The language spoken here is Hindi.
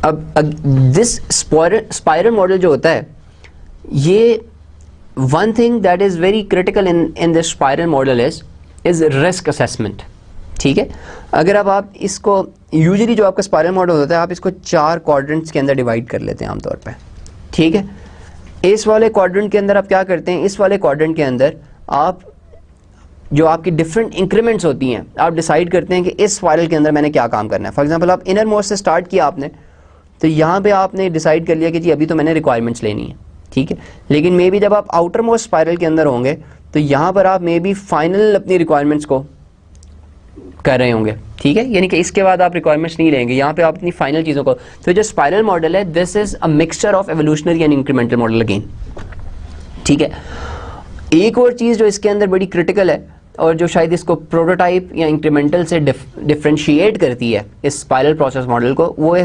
अब दिस स्पाइरल मॉडल जो होता है, ये one thing that is very critical in this spiral model is risk assessment. ठीक है, अगर अब आप इसको यूजुअली जो आपका स्पाइरल मॉडल होता है, आप इसको 4 क्वाड्रेंट्स के अंदर डिवाइड कर लेते हैं आमतौर पे। ठीक है, इस वाले क्वाड्रेंट के अंदर आप क्या करते हैं, इस वाले क्वाड्रेंट के अंदर आप जो आपकी डिफरेंट इंक्रीमेंट्स होती हैं, आप डिसाइड करते हैं कि इस स्पाइरल के अंदर मैंने क्या काम करना है। फॉर एग्जांपल आप इनर मोस्ट से स्टार्ट किया आपने, तो यहाँ पे आपने डिसाइड कर लिया कि जी अभी तो मैंने रिक्वायरमेंट्स लेनी है। ठीक है, लेकिन मे बी जब आप आउटर मोस्ट स्पाइरल के अंदर होंगे तो यहाँ पर आप मे बी फाइनल अपनी रिक्वायरमेंट्स को कर रहे होंगे। ठीक है, यानी कि इसके बाद आप रिक्वायरमेंट्स नहीं लेंगे, यहाँ पे आप अपनी फाइनल चीज़ों को। तो जो स्पाइरल मॉडल है, this is a mixture of evolutionary and incremental model again. ठीक है, एक और चीज़ जो इसके अंदर बड़ी क्रिटिकल है और जो शायद इसको प्रोटोटाइप या इंक्रीमेंटल से डिफरेंशिएट करती है इस स्पाइरल प्रोसेस मॉडल को, वो है